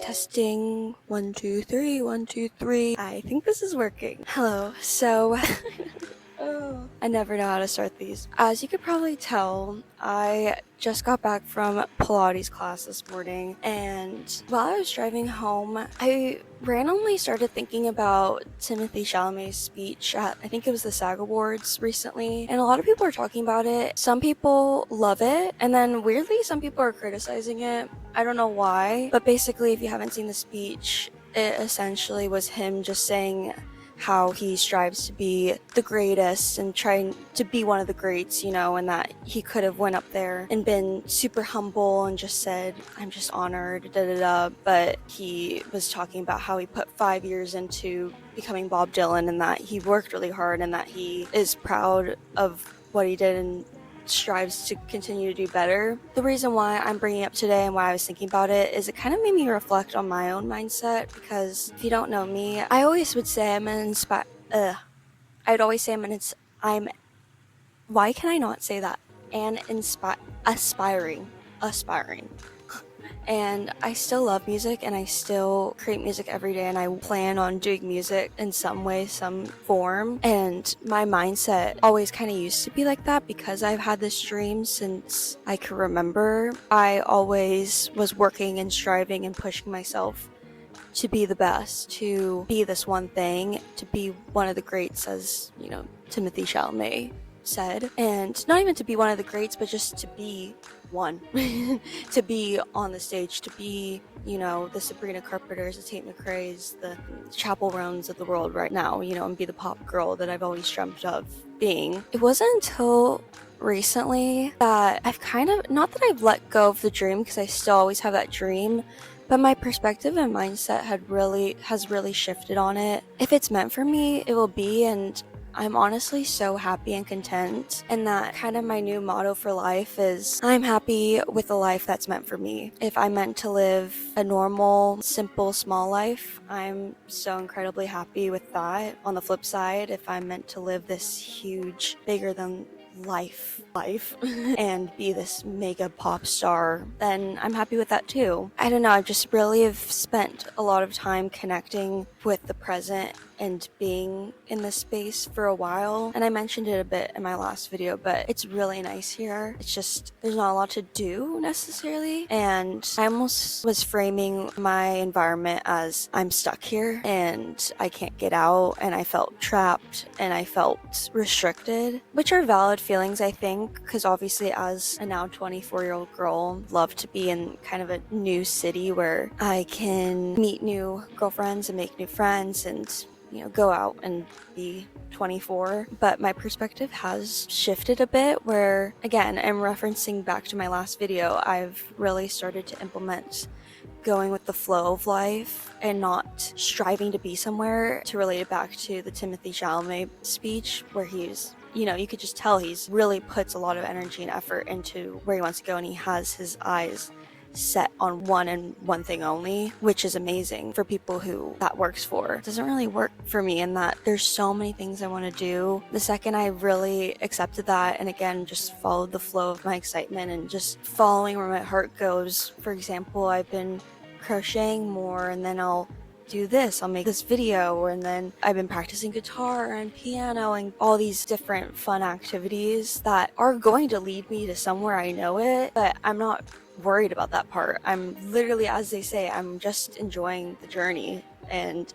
Testing. 1, 2, 3, 1, 2, 3. I think this is working. Hello. So, I never know how to start these. As you could probably tell, I just got back from Pilates class this morning, and while I was driving home, I randomly started thinking about Timothée Chalamet's speech at, I think it was the SAG Awards recently, and a lot of people are talking about it. Some people love it, and then weirdly, some people are criticizing it. I don't know why, but basically, if you haven't seen the speech, it essentially was him just saying how he strives to be the greatest and trying to be one of the greats, you know, and that he could have went up there and been super humble and just said, I'm just honored, but he was talking about how he put 5 years into becoming Bob Dylan and that he worked really hard and that he is proud of what he did and strives to continue to do better. The reason why I'm bringing it up today and why I was thinking about it is it kind of made me reflect on my own mindset, because if you don't know me, I always would say why can I not say that? Aspiring. And I still love music and I still create music every day and I plan on doing music in some way, some form. And my mindset always kind of used to be like that because I've had this dream since I can remember. I always was working and striving and pushing myself to be the best, to be this one thing, to be one of the greats, as, you know, Timothée Chalamet said. And not even to be one of the greats, but just to be one. To be on the stage, to be, you know, the Sabrina Carpenters, the Tate McRae's, the Chapel Roans of the world right now, you know, and be the pop girl that I've always dreamt of being. It wasn't until recently that I've kind of, not that I've let go of the dream, because I still always have that dream, but my perspective and mindset has really shifted on it. If it's meant for me, it will be, and I'm honestly so happy and content. And that kind of my new motto for life is I'm happy with the life that's meant for me. If I'm meant to live a normal, simple, small life, I'm so incredibly happy with that. On the flip side, if I'm meant to live this huge, bigger than life and be this mega pop star, then I'm happy with that too. I don't know, I just really have spent a lot of time connecting with the present and being in this space for a while, and I mentioned it a bit in my last video, but it's really nice here. It's just, there's not a lot to do necessarily, and I almost was framing my environment as I'm stuck here and I can't get out, and I felt trapped and I felt restricted, which are valid feelings, I think, because obviously as a now 24-year-old girl, love to be in kind of a new city where I can meet new girlfriends and make new friends and, you know, go out and be 24. But my perspective has shifted a bit where, again, I'm referencing back to my last video, I've really started to implement going with the flow of life and not striving to be somewhere. To relate it back to the Timothée Chalamet speech where he's, you know, you could just tell he's really puts a lot of energy and effort into where he wants to go, and he has his eyes set on one thing only, which is amazing for people who that works for. It doesn't really work for me in that there's so many things I want to do. The second I really accepted that and again just followed the flow of my excitement and just following where my heart goes. For example, I've been crocheting more, and then I'll do this, I'll make this video, and then I've been practicing guitar and piano and all these different fun activities that are going to lead me to somewhere, I know it, but I'm not worried about that part. I'm literally, as they say, I'm just enjoying the journey and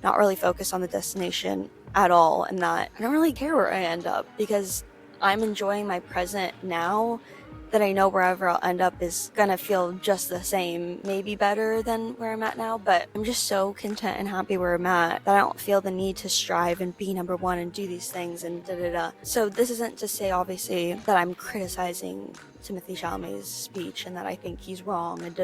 not really focused on the destination at all, and that I don't really care where I end up because I'm enjoying my present now, that I know wherever I'll end up is gonna feel just the same, maybe better than where I'm at now, but I'm just so content and happy where I'm at that I don't feel the need to strive and be number one and do these things and So this isn't to say, obviously, that I'm criticizing Timothée Chalamet's speech and that I think he's wrong and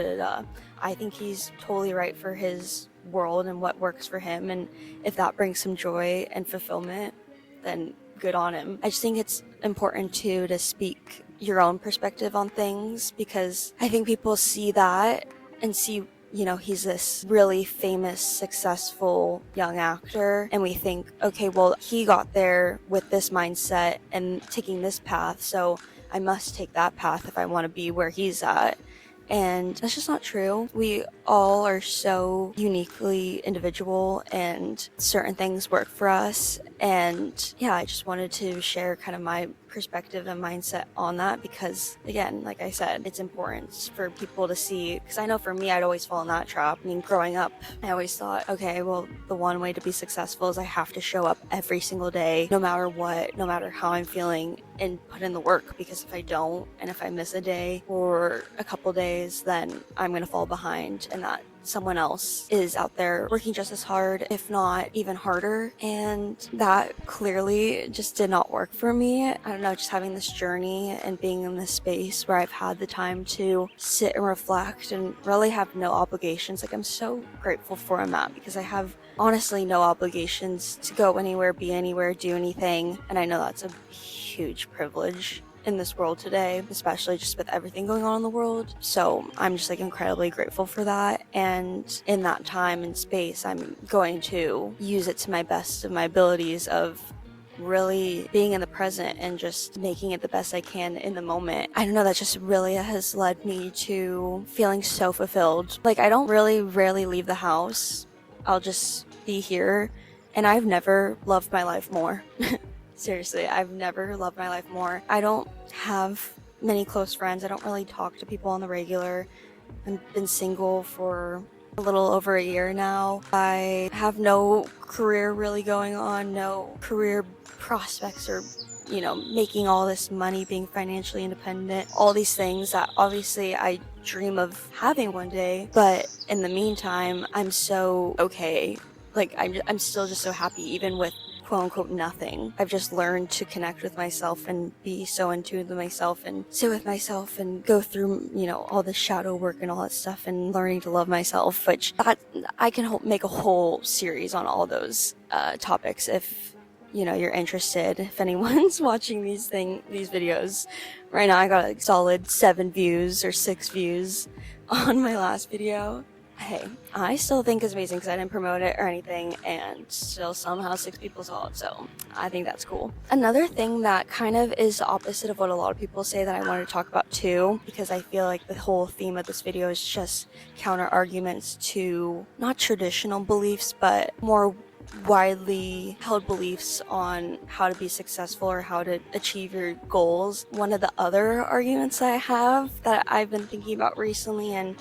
I think he's totally right for his world and what works for him, and if that brings some joy and fulfillment, then good on him. I just think it's important to speak your own perspective on things, because I think people see that and see, you know, he's this really famous, successful young actor, and we think, okay, well, he got there with this mindset and taking this path, so I must take that path if I want to be where he's at. And that's just not true. We all are so uniquely individual, and certain things work for us. And yeah, I just wanted to share kind of my perspective and mindset on that because, again, like I said, it's important for people to see. Because I know for me, I'd always fall in that trap. I mean, growing up, I always thought, okay, well, the one way to be successful is I have to show up every single day, no matter what, no matter how I'm feeling, and put in the work. Because if I don't, and if I miss a day or a couple days, then I'm gonna fall behind, and that someone else is out there working just as hard, if not even harder. And that clearly just did not work for me. I don't know, just having this journey and being in this space where I've had the time to sit and reflect and really have no obligations. Like, I'm so grateful for where I'm at because I have honestly no obligations to go anywhere, be anywhere, do anything. And I know that's a huge privilege in this world today, especially just with everything going on in the world. So I'm just like incredibly grateful for that. And in that time and space, I'm going to use it to my best of my abilities of really being in the present and just making it the best I can in the moment. I don't know, that just really has led me to feeling so fulfilled. Like, I don't rarely leave the house. I'll just be here, and I've never loved my life more. Seriously, I've never loved my life more. I don't have many close friends. I don't really talk to people on the regular. I've been single for a little over a year now. I have no career really going on, no career prospects or, making all this money, being financially independent, all these things that obviously I dream of having one day. But in the meantime, I'm so okay. Like, I'm still just so happy, even with quote unquote nothing. I've just learned to connect with myself and be so in tune with myself and sit with myself and go through, all the shadow work and all that stuff and learning to love myself, which I can make a whole series on all those topics if, you're interested. If anyone's watching these videos right now, I got a solid 7 views or 6 views on my last video. Hey, I still think it's amazing because I didn't promote it or anything, and still somehow 6 people saw it, so I think that's cool. Another thing that kind of is the opposite of what a lot of people say that I wanted to talk about too, because I feel like the whole theme of this video is just counter arguments to not traditional beliefs, but more widely held beliefs on how to be successful or how to achieve your goals. One of the other arguments that I have that I've been thinking about recently and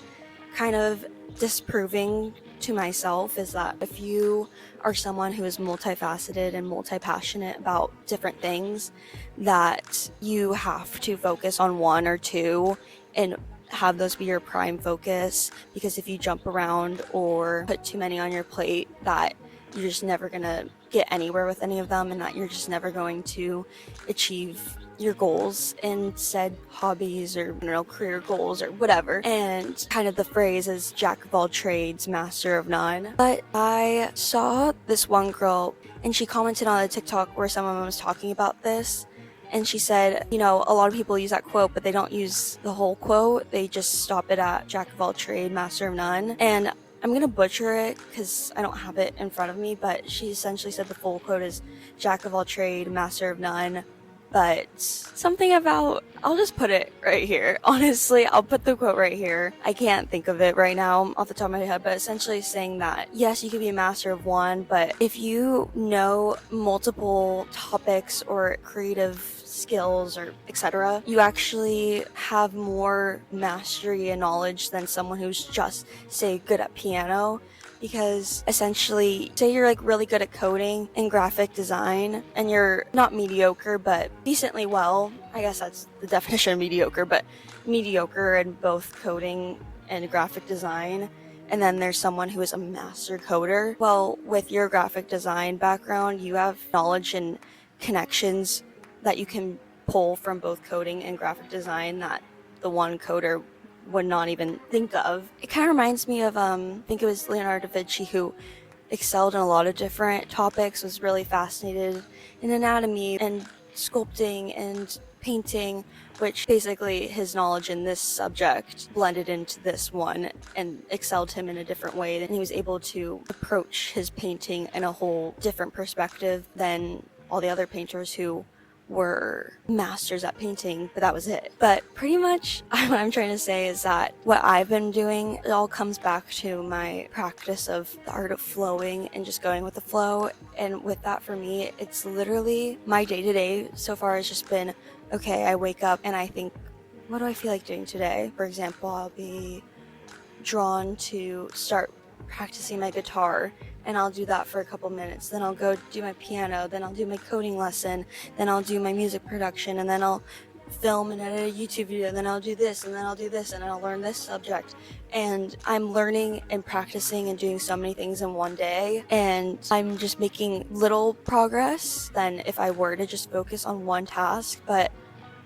kind of disproving to myself is that if you are someone who is multifaceted and multi-passionate about different things, that you have to focus on one or two and have those be your prime focus, because if you jump around or put too many on your plate, that you're just never gonna get anywhere with any of them, and that you're just never going to achieve your goals in said hobbies or career goals or whatever. And kind of the phrase is jack of all trades, master of none. But I saw this one girl and she commented on a TikTok where someone was talking about this, and she said, a lot of people use that quote, but they don't use the whole quote. They just stop it at jack of all trade, master of none. And I'm gonna butcher it because I don't have it in front of me, but she essentially said the full quote is jack of all trade, master of none. But something about, I'll just put it right here. Honestly, I'll put the quote right here. I can't think of it right now off the top of my head, but essentially saying that, yes, you can be a master of one, but if you know multiple topics or creative skills or etc., you actually have more mastery and knowledge than someone who's just, say, good at piano. Because essentially, say you're like really good at coding and graphic design, and you're not mediocre, but decently well. I guess that's the definition of mediocre, but mediocre in both coding and graphic design. And then there's someone who is a master coder. Well, with your graphic design background, you have knowledge and connections that you can pull from both coding and graphic design that the one coder would not even think of. It kind of reminds me of, I think it was Leonardo da Vinci, who excelled in a lot of different topics, was really fascinated in anatomy and sculpting and painting, which basically his knowledge in this subject blended into this one and excelled him in a different way. And he was able to approach his painting in a whole different perspective than all the other painters who were masters at painting, but that was it. But pretty much what I'm trying to say is that what I've been doing, it all comes back to my practice of the art of flowing and just going with the flow. And with that, for me, it's literally my day-to-day so far has just been, okay, I wake up and I think, what do I feel like doing today? For example, I'll be drawn to start practicing my guitar, and I'll do that for a couple minutes. Then I'll go do my piano, then I'll do my coding lesson, then I'll do my music production, and then I'll film and edit a YouTube video, then I'll do this, and then I'll do this, and then I'll learn this subject. And I'm learning and practicing and doing so many things in one day, and I'm just making little progress than if I were to just focus on one task, but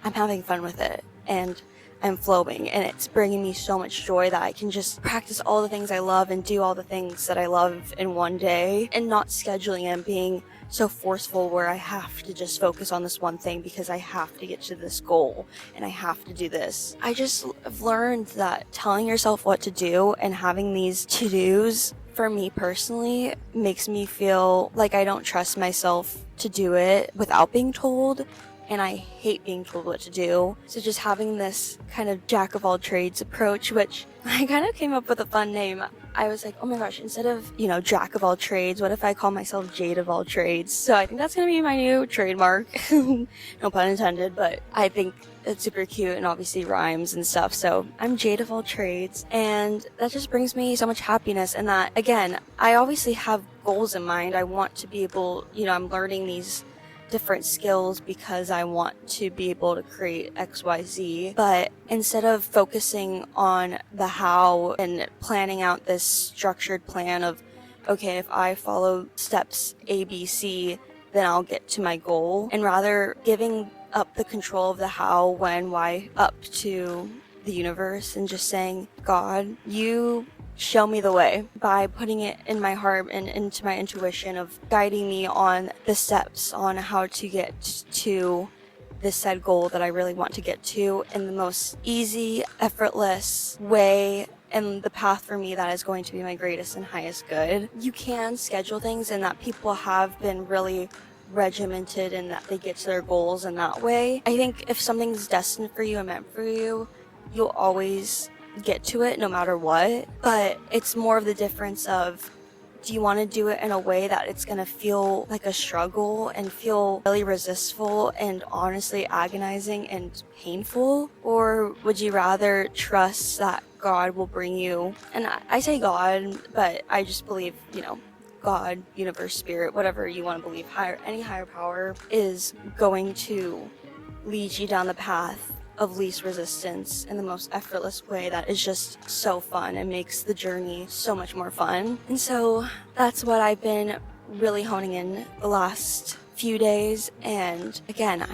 I'm having fun with it, and I'm flowing, and it's bringing me so much joy that I can just practice all the things I love and do all the things that I love in one day, and not scheduling and being so forceful where I have to just focus on this one thing because I have to get to this goal and I have to do this. I just have learned that telling yourself what to do and having these to-dos, for me personally, makes me feel like I don't trust myself to do it without being told. And I hate being told what to do. So just having this kind of jack of all trades approach, which I kind of came up with a fun name. I was like, oh my gosh, instead of, jack of all trades, what if I call myself Jade of all trades? So I think that's going to be my new trademark. No pun intended, but I think it's super cute and obviously rhymes and stuff. So I'm Jade of all trades, and that just brings me so much happiness. And that, again, I obviously have goals in mind. I want to be able, I'm learning these different skills because I want to be able to create XYZ. But instead of focusing on the how and planning out this structured plan of, okay, if I follow steps A, B, C, then I'll get to my goal, and rather giving up the control of the how, when, why up to the universe and just saying, God, you show me the way, by putting it in my heart and into my intuition of guiding me on the steps on how to get to this said goal that I really want to get to in the most easy, effortless way, and the path for me that is going to be my greatest and highest good. You can schedule things, and that people have been really regimented and that they get to their goals in that way. I think if something's destined for you and meant for you, you'll always get to it no matter what. But it's more of the difference of, do you want to do it in a way that it's going to feel like a struggle and feel really resistful and honestly agonizing and painful? Or would you rather trust that God will bring you, and I say God, but I just believe, God, universe, spirit, whatever you want to believe, any higher power is going to lead you down the path of least resistance in the most effortless way that is just so fun and makes the journey so much more fun. And so that's what I've been really honing in the last few days. And again,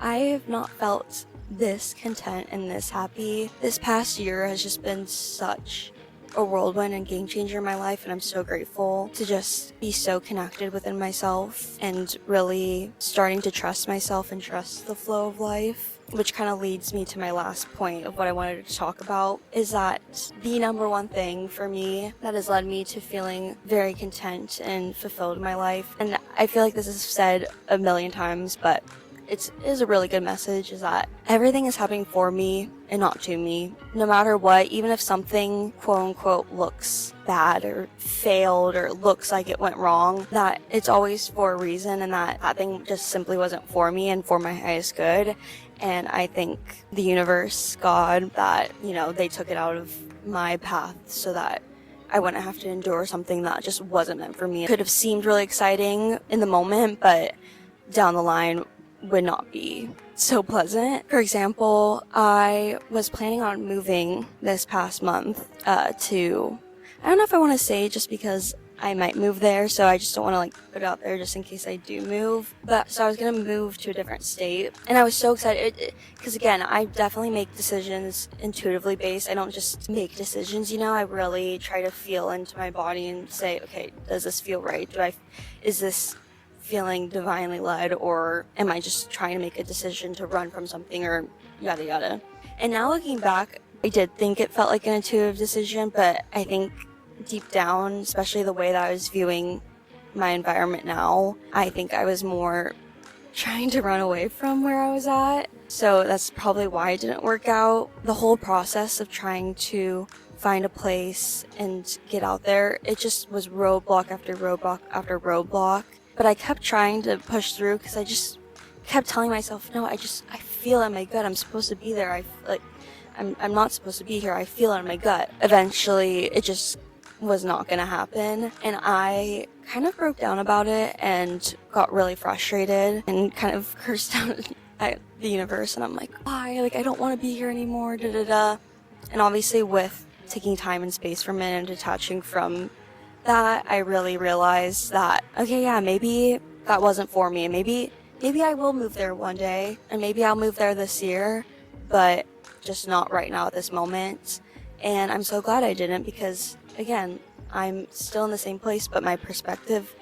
I have not felt this content and this happy. This past year has just been such a whirlwind and game changer in my life, and I'm so grateful to just be so connected within myself and really starting to trust myself and trust the flow of life. Which kind of leads me to my last point of what I wanted to talk about, is that the number one thing for me that has led me to feeling very content and fulfilled in my life, and I feel like this is said a million times, but it is a really good message, is that everything is happening for me and not to me. No matter what, even if something quote unquote looks bad or failed or looks like it went wrong, that it's always for a reason, and that thing just simply wasn't for me and for my highest good. And I think the universe, God, that, they took it out of my path so that I wouldn't have to endure something that just wasn't meant for me. It could have seemed really exciting in the moment, but down the line would not be so pleasant. For example, I was planning on moving this past month I don't know if I want to say just because I might move there, so I just don't want to put it out there just in case I do move. But so I was going to move to a different state, and I was so excited because again, I definitely make decisions intuitively based. I don't just make decisions, I really try to feel into my body and say, okay, does this feel right? Is this feeling divinely led, or am I just trying to make a decision to run from something, or yada yada. And now looking back, I did think it felt like an intuitive decision, but I think deep down, especially the way that I was viewing my environment now, I think I was more trying to run away from where I was at. So that's probably why it didn't work out. The whole process of trying to find a place and get out there, it just was roadblock after roadblock after roadblock. But I kept trying to push through because I just kept telling myself, no, I feel in my gut I'm supposed to be there. I'm not supposed to be here. I feel it in my gut. Eventually, it just was not going to happen. And I kind of broke down about it and got really frustrated and kind of cursed out at the universe. And I'm like, why? Like, I don't want to be here anymore, da-da-da. And obviously with taking time and space from it and detaching from that, I really realized that, okay, yeah, maybe that wasn't for me. And maybe I will move there one day. And maybe I'll move there this year. But just not right now at this moment. And I'm so glad I didn't because, again, I'm still in the same place, but my perspective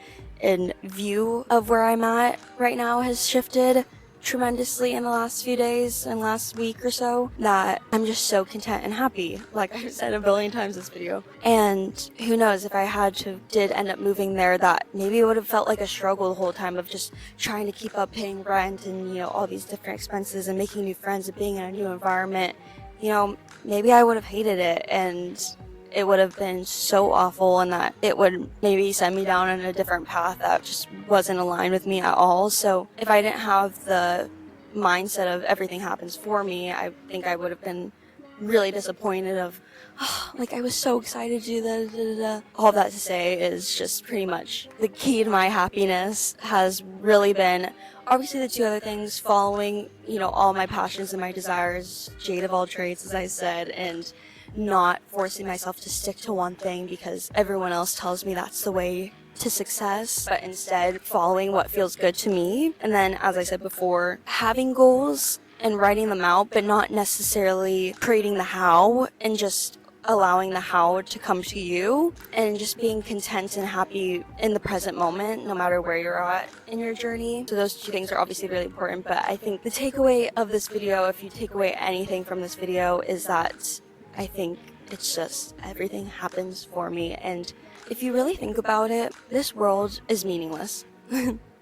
and view of where I'm at right now has shifted tremendously in the last few days and last week or so that I'm just so content and happy, like I've said a billion times in this video. And who knows, if I did end up moving there, that maybe it would have felt like a struggle the whole time of just trying to keep up paying rent and, you know, all these different expenses and making new friends and being in a new environment. You know, maybe I would have hated it and it would have been so awful and that it would maybe send me down in a different path that just wasn't aligned with me at all. So if I didn't have the mindset of everything happens for me, I think I would have been really disappointed of, oh, like I was so excited to do that. All that to say is just pretty much the key to my happiness has really been obviously the two other things, following, you know, all my passions and my desires, Jade of all trades, as I said, and not forcing myself to stick to one thing because everyone else tells me that's the way to success, but instead following what feels good to me. And then, as I said before, having goals and writing them out, but not necessarily creating the how and just allowing the how to come to you and just being content and happy in the present moment, no matter where you're at in your journey. So those two things are obviously really important, but I think the takeaway of this video, if you take away anything from this video, is that I think it's just everything happens for me. And if you really think about it, this world is meaningless.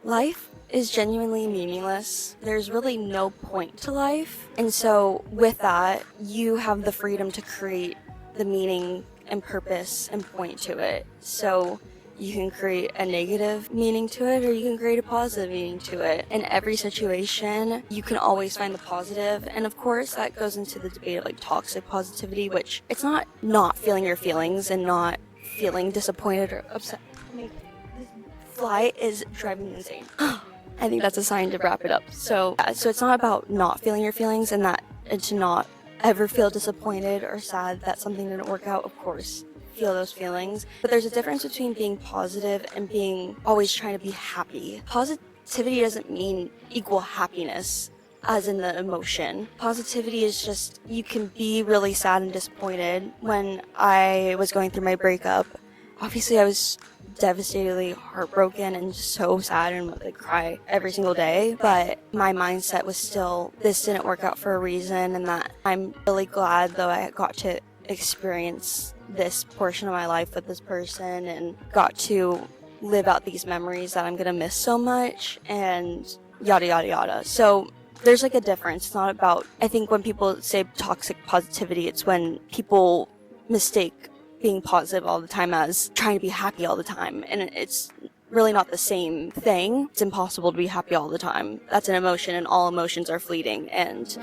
Life is genuinely meaningless. There's really no point to life. And so with that, you have the freedom to create the meaning and purpose and point to it. So you can create a negative meaning to it or you can create a positive meaning to it. In every situation, you can always find the positive. And of course, that goes into the debate of like toxic positivity, which it's not feeling your feelings and not feeling disappointed or upset. I mean, this fly is driving me insane. I think that's a sign to wrap it up. So it's not about not feeling your feelings and to not ever feel disappointed or sad that something didn't work out. Of course, feel those feelings, but there's a difference between being positive and being always trying to be happy. Positivity doesn't mean equal happiness as in the emotion. Positivity is just, you can be really sad and disappointed. When I was going through my breakup, obviously I was devastatedly heartbroken and so sad and would like cry every single day, but my mindset was still, this didn't work out for a reason, and that I'm really glad though I got to experience this portion of my life with this person and got to live out these memories that I'm gonna miss so much, and yada yada yada. So there's like a difference. It's not about, I think when people say toxic positivity, it's when people mistake being positive all the time as trying to be happy all the time, and it's really not the same thing. It's impossible to be happy all the time. That's an emotion, and all emotions are fleeting. And